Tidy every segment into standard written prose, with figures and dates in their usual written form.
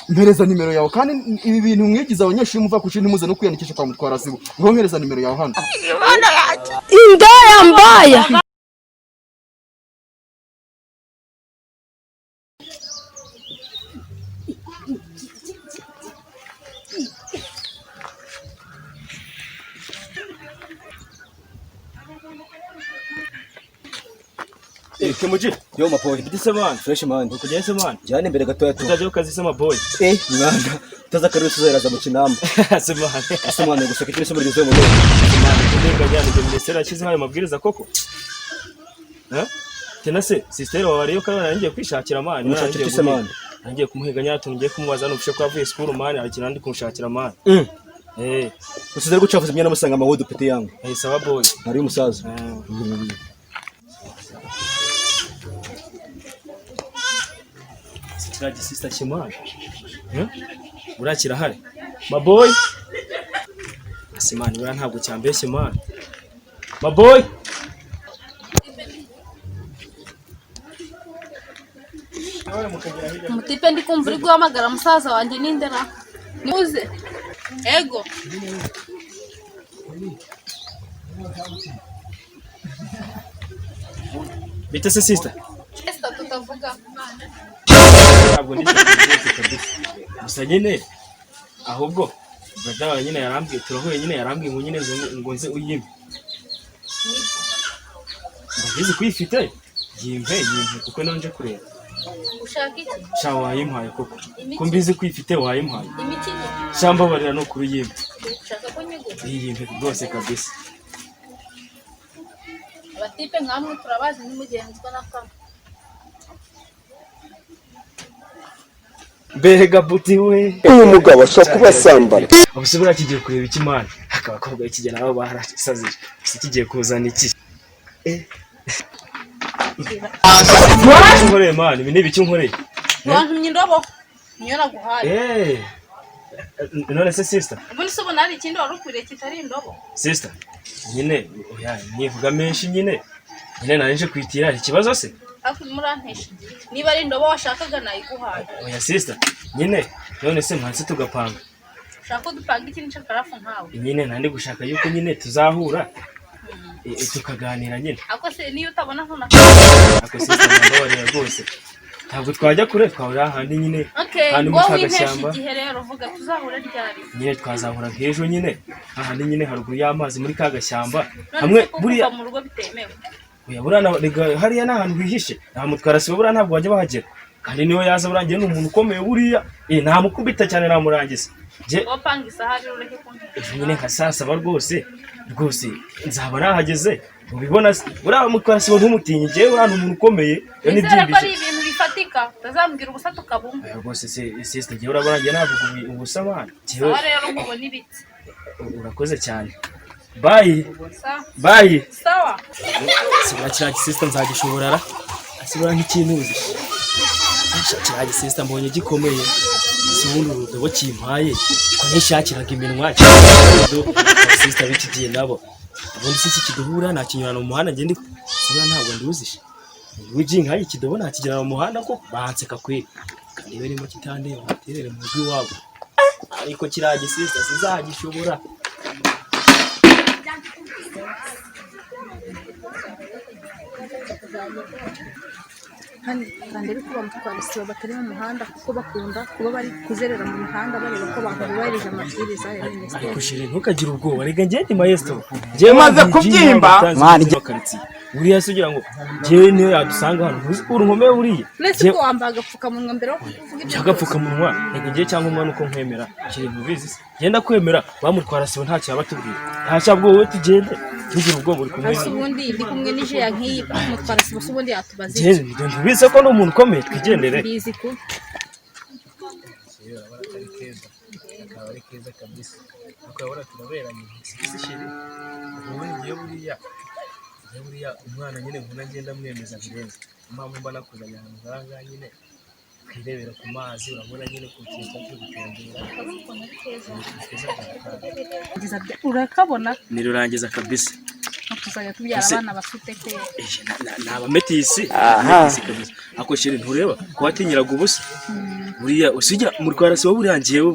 mpereza nimero yawe kandi ibi bintu mwigiza abanyeshuri muva ku kintu muze no kwiyandikisha kwa Mutwara sibo ngo mpereza nimero yawe hano indaya mbaya Kemuji, yo maboy, bidise man, fresh man, ukujese man. Jani mbere gatoya tu. Utaje ukazi sema boy. Mwana, tazakari tuzera mu kinamba. Semana. Semana gushaka kiri somo rizo mu leo. Semana, ndinga jani je ministera chizi hayo mabwiriza koko. Tena se, sister wawe yo kana ngiye kwishakira man, mushakira kise man. Ngiye kumuheganya atungiye kumubaza no gushe kwa vuye school man, arakina ndi kumushakira man. Usizere gucafuza imyana musanga amawodo pete yangu. Sawa boy. Ari umusaza. Sitiraje sister Chimana. Urakira hari. Maboy. Asimani ura ntabwo cyambeshye man. Maboy. Mutipe ndi kumva uri guhamagara musaza wanjye nindera. Muze. Ego. Bite se sister? Sister tutavuga. Ntabwo ndi kabisa. Gusa nyine ahubwo brother nyine yarambwiye turahuye nyine yarambwiye ngo nyine ngo nze uyime. Ndagize kwifite yimpe kuko nonje kureba. Ushaka iki? Sha wayimpaye koko. Ko mbizi kwifite wayimpaye. Imiti ni? Shamba barira no kuri yimpe. Ushaka ko nyego? Yimpe rwose kabisa. Abatipe nkamwe turabazi n'umugenzwa nakamwe. Mbega buti we uyu mugabo ashaka kubasambana ubusubira kigiye kureba iki man akabakobwa ikigena abo barasazije kigiye kuzana iki nkore man ibi nibiki nkoreye wantumye indobo niyo naguhaye none se sister ubundi se ubona ari ikindi warukwiriye kitari indobo sister nyine oya nivuga menshi nyine nanje kwitira ikibazo se ako murantesha niba ari indobo washakaga nayiguhaye oya sister nyine none se mwanse tugapanga ushaka dupanga ikintu cy'akarafu nkawe nyine nandi gushaka yuko nyine tuzahura tukaganira nyine ako se niyo utabona nkona ako sister ndabariye rwose ntabwo twajya kure twahura handi nyine handi mu kagashyamba igihe rero vuga tuzahura ryari nyine twazahura nk'ejo nyine ahandi nyine haruguru y'amazi muri kagashyamba hamwe buriya mu rugo bitemewe oya burana hariya n'ahantu bihishe nta Mutwara sibo burana ntabwo bajya bahagera kandi niyo yaza burangiye n'umuntu ukomeye buriya ntamukubita cyane namurangiza je opanga isahari ureke kuntu nyine nka sasaba rwose nzaba nahageze ubibona buriya Mutwara sibo ntumutinye je burana umuntu ukomeye ni byimbije ari ibintu bifatika tazambwira ubusa tukabumva rwose sister je urabona ngiye navuga ubusabana jewe rero nkubona ibiti urakoze cyane bye sawa sibura kira sister nzagishobora asibura nk'ikintuzi kira sister mbonye gikomeye sibundi urudobo kimpaye ko nishakiraga iminwa sister bikigiye nabo ubundi se kiduhura nta kinyurana mu muhanda ngende sibura ntabwo nduzishe wiji nkayi kidobo nta kigirana mu muhanda ko banseka kwe kandi barimo kitande baterere mu rwi wabo ariko kira sister sizagishobora kandi ariko Mutwara sibo batari mu muhanda kuko bakunda kuba bari kuzerera mu mihanda bareba ko abantu bubahirije amabwiriza ya minisiteri kushire ntukagire ubwoba rega ngende maestro maze kubyimba mwana buriya sugira ngo jewe niyo yadusanga hano urunkome buriya nese ko wambaga agapfukamunwa mbere yo kuvuga ibyo agapfukamunwa rega ngiye cyangwa umwana uko nkwemera kiri mubizi genda kwemera Mutwara sibo ntacyo yabatubwira ntacyo abwo wowe tugende tugira ubwoba uri kumwe ubundi ndi kumwe nije ya nkiyi Mutwara sibo ubundi yatubaze je ndubize ko n'umuntu ukomeye twigendere bizi ko ari keza kabisa ukabura turaberanye sikishiri ubundi ngiye buriya umwana nyine nkuna ngenda mwemeza birenze impamvu mba nakuzanya ahantu nkanga nyine kwirebera ku mazi urabona nyine ku kintu cyo gutembera urakabona ni rurangiza kabisa tuzajya tubyara abana bafite ke naba metisi kabisa ako shiri ntureba ko watinyiraga ubusa buriya usijya mutwara sibo buriya ngiyewe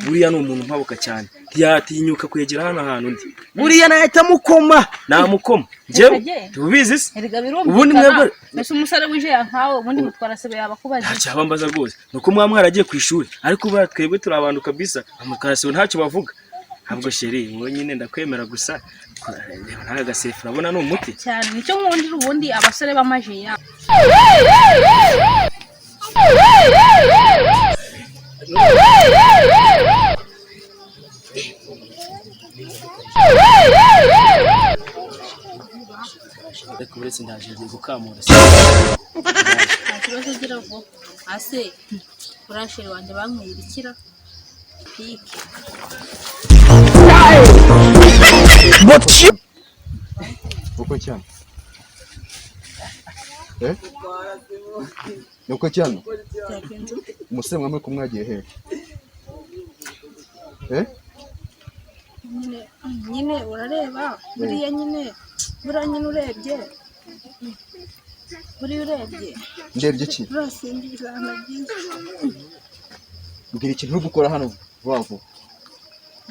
buriya ni umuntu mpabuka cyane ntiyatinyuka kwegera hano ahantu ndi buriya nahita mukoma namukoma njyewe tubizi se ubundi mwebwe mbese umusore wije yankawe ubundi mutwara sibo yaba kubaza cyaba mbaza rwose nuko mwaragiye ku ishuri ariko buriya twebwe turi abantu kabisa mutwara sibo ntacyo bavuga ntabwo sheri wowe nyine ndakwemera gusa ntaga gasefu urabona ni umuti cyane nicyo nkundira ubundi abasore b'amajiya ariko uretse ndaje ngiye gukamura nta kibazo ugira vuba ase urasheri wanjye bamwirikira pike uko cyane nuko cyane umusore mwamwe ko mwagiye hehe nyine urareba buriya nyine urebye ndebye iki urasingiza amagiye mbwira ikintu uri gukora hano vuba vuba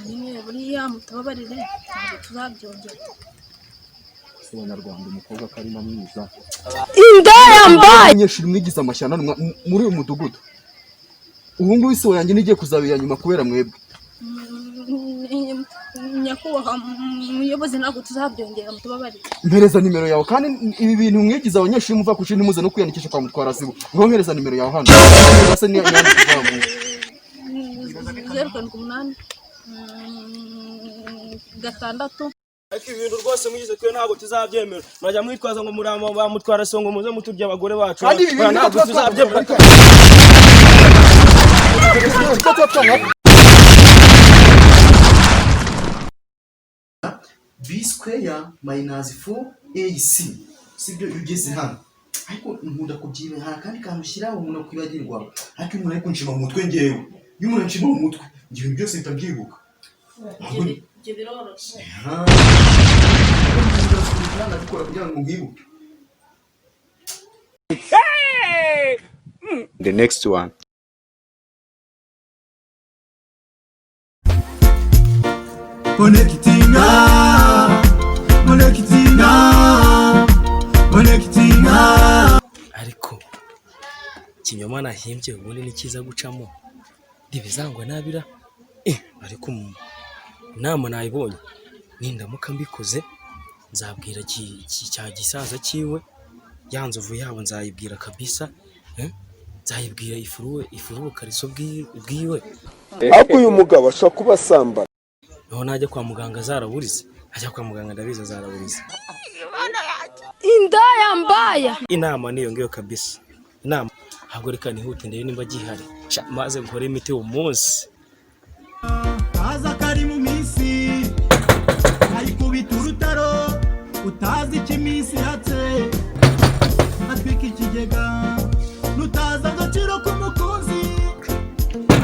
nyine buriya mutababarire ntabwo tuzabyongera Abanyarwanda umukobwa karima mwiza indaya mbaye abanyeshuri mwigize amashyano muri uyu mudugudu ubu ngubu isi yanjye nigiye kuzabira nyuma kubera mwebwe nyakubahwa umuyobozi ntabwo tuzabyongera mutubabarire mpereza nimero yawe kandi ibi bintu mwigize abanyeshuri muva ku ishuri ntimuze no kwiyandikisha kwa mutwara sibo ngo mpereza nimero yawe hano base ni yandi kuzamu 0.8 gatandatu ariko ibintu rwose mugize twe ntabwo tuzabyemera mwajya mwitwaza ngo muramba bamutwara songo muze muturya abagore bacu ntabwo tuzabyemera b square minus 4ac sibyo ugeze hano ariko nkunda kubyibe ha kandi kamushyiraho umuntu kwibagirwa ariko umuntu ariko nshima mu mutwe ngewe iyo umuntu nshima mu mutwe ngiye byose bitabyibuka ibyo biroroshye The next one. ariko kinyoma nahimbye ubundi ni cyiza gucamo ndibizangwa nabira ariko inama nayibonye nindamuka mbikoze nzabwira cya gisaza cyiwe yanzovu yabo nzayibwira kabisa nzayibwira ifuruwe kariso bwiwe ariko uyu mugabo ashobora kuba asambana naho najya kwa muganga zaraburize ajya kwa muganga ndabiza zaraburize indaya mbaya inama niyo ngiyo kabisa inama ahubwo reka nihute ndebe nimba gihari maze nkore imiti uwo munsi aza kari mu minsi ayikubita urutaro utazi ikimisi yatse atwika ikigega nutaza agaciro k'umukunzi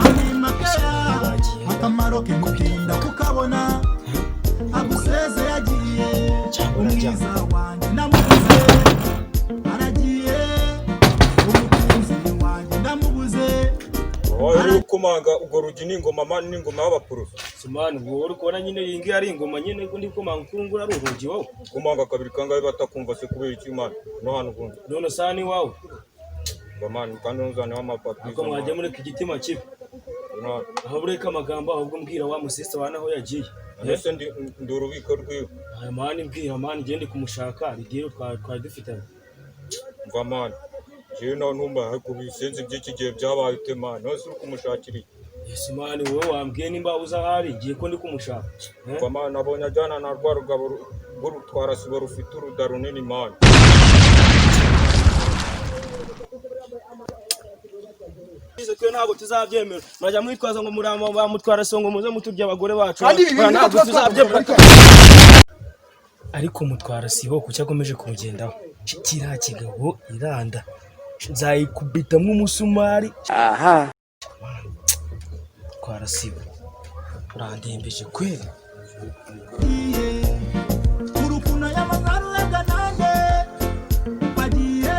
animakaya akamaro ke mutinda kukabona aguseze yagiye umwiza wanjye namubuze aragiye umukunzi wanjye ndamubuze wowe kumanga ubwo rugi n'ingoma mani n'ingoma y'abapurusa simani wowe uri kubona nyine iyi ngiyi ari ingoma nyine ndi kumanga kurungura ari urugi wowe kumanga kabiri kangahe batakumva se kubera iki mani no hano ubundi none sani wawe mani kandi nuzane w'amapapuro ariko mwajya mureka igitima kibi aho bureka amagambo ahubwo mbwira wa musista wana aho yagiye ese ndi urubiko rwiwe mani mbwira mani gende kumushaka rigiye twari dufitanye mva mani jewe nawe ntumba ku bisenzi by'iki gihe byabaye ute mani nose uri kumushakira Yesu mani wowe wambwiye nimba uza ahari ngiye ko ndi kumushaka mva mani abonye ajyana na rwa rugabo rw'urutwara sibo rufite uruda runini mani twe ntabwo tuzabyemera mwajya mwitwaza ngo muramba bamutwara songo muze muturya abagore bacu ntabwo tuzabyemera ariko mutwara sibo kuki akomeje kumugendaho kiriya kigabo iranda nzayikubitamwo umusumari twara sibo urandembeje kweli urukuna y'amagara urega nanjye bagiye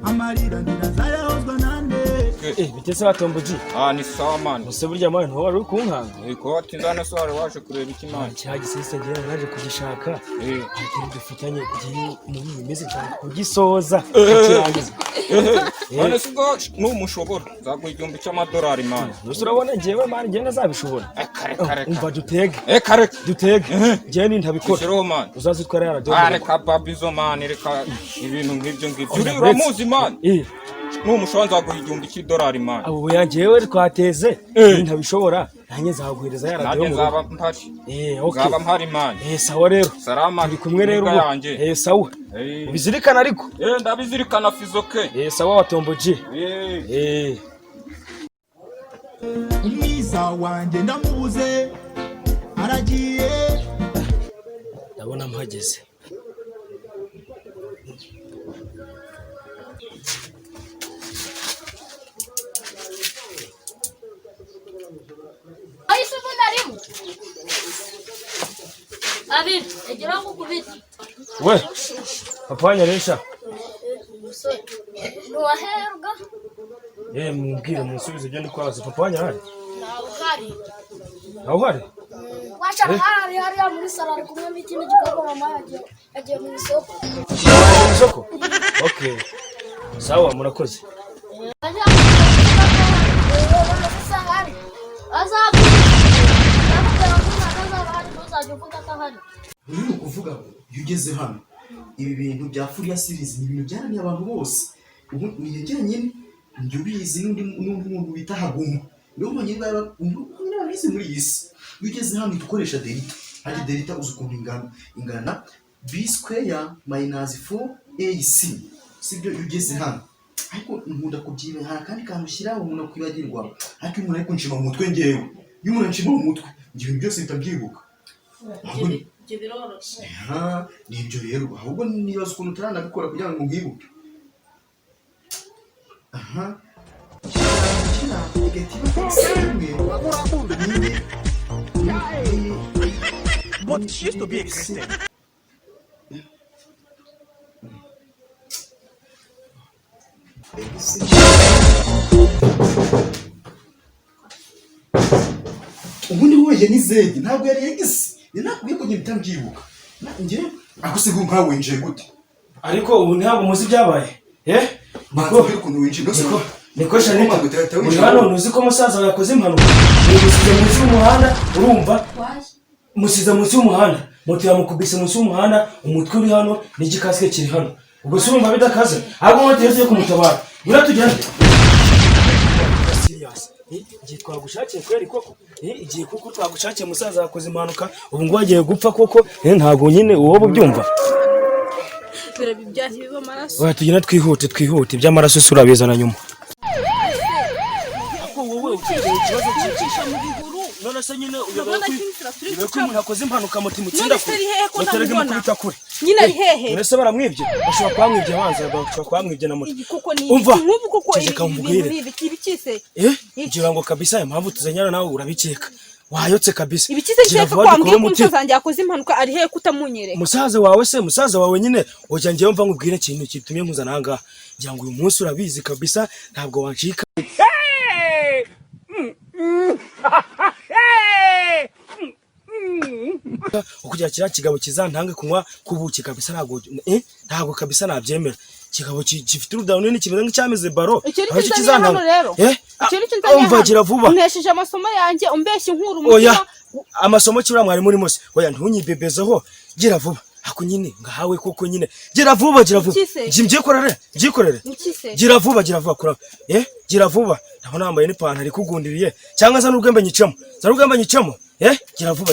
amarira ndira zayahozwa nanjye bitese batomboji. Ni sawa man. Use burya man nto wari kunkanga. Ko atinzana so wari waje kureba iki man. Cyaje sise ngiye naje kugishaka. Ati dufitanye kugiye muri imeze cyane kugisoza. Kirangiza. None sigo n'umushobora zaguha igihumbi cy'amadolari man. Use urabona ngewe man ngiye nazabishobora. Kare. Umva dutege. Kare. Dutege. Ngiye ntabikora. Shiro man. Uzazitwara yaraje. Reka babizo man reka ibintu nk'ibyo ngibyo. Uramuzi man. N'umushonza zaguha igihumbi cy'idolari man. Abo yangewe twateze. Ntabishobora. Nanjye zaguhereza yaraje. Nanjye nzaba mpari. Okay. Nzaba mpari man. Sawa rero. Salama. Turi kumwe rero. Sawa. Ubizirikana ariko. Ndabizirikana fizoke. Sawa watomboji. Umwiza wanjye ndamubuze aragiye. Ndabona mpageze. Ayise bunarimu. Abi, egira kukubita. We. Papa nyaresha. Nuwaherga. Mubwire musubize ibyo ndikwaza papa nyarari. Nawe hari. Wacha hari muri salari kumwe n'ikindi gikorwa mama yagiye mu isoko. Mu isoko? Okay. Sawa murakoze. Uri kuvuga yugeze hano ibi bintu bya Furiya series ni ibintu byaraniye abantu bose ubu niyegeranye ndi ubizi n'undi muntu bita Haguma niyo mbonye baba unabizi muri yisi yugeze hano dukoresha delta haje delta uzi ukuntu ingana b square minus 4ac sibyo yugeze hano ariko nkunda kubyibe ha kandi kamushyira umuntu kwibagirwa ariko umuntu ariko nshima mu mutwe ngewe y'umuntu nshima mu mutwe ngiye byose bitabyibuka nibyo rero ahubwo nibaza ukuntu turanabikora kugira ngo ngibuke But she used to be a Christian. ubundi wowe ni zedi ntabwo yari yagise nakubwiye ko ngita mbyibuka nje akusiga nkawe nje gute ariko ubu ntabwo muzi byabaye niko shani muri hano nuzi ko musaza yakoze impanuka musize munsi y'umuhanda urumva musize munsi y'umuhanda moto yamukubise munsi y'umuhanda umutwe uri hano n'igikasike kiri hano ubwo se urumva bidakaze ahubwo moto yagiye kumutabara muratujyane igihe twagushakiye kweri koko igihe kuko twagushakiye musaza yakoze impanuka ubu ngo wagiye gupfa koko ntabwo nyine uwo bubyumva birabibyashye biba amaraso tugenda twihute by'amaraso sura bizana nyuma ako wowe ukize ikibazo cy'ikisha mu bihuru none se nyine uyobora ko umuntu akoze impanuka mutima utsinda ko baterega mu kubita kure nyine ari hehe none se baramwibye bashobora kwamwibye abanza bashobora kwamwibye na moto umva nk'ubu koko ibikise ngira ngo kabisa impamvu tuzanyana nawe urabikeka wayotse kabisa ibikise cyeka kwambye ko ntuzanjye akoze impanuka ari hehe kutamunyereka musaza wawe nyine ojya ngiye mva nkubwire ikintu kitumye nkuzana aha ngira ngo uyu munsi urabizi kabisa ntabwo wancika ukugira kiriya kigabo kizantange kunywa kubuki kabisa ntabwo kabisa nabyemera kigabo gifite urudano nini kimeze nk'icyameze baro aho kizantange rero umva gira vuba unesheje amasomo yanjye umbeshye nkuru umutima amasomo kibura mwari muri mose oya ntunyibebezeho gira vuba ako nyine ngahawe koko nyine gira vuba byikorere gira vuba kura gira vuba ndabona nambaye n'ipantaro ikugundiriye cyangwa za n'urwembe nyicamo gira vuba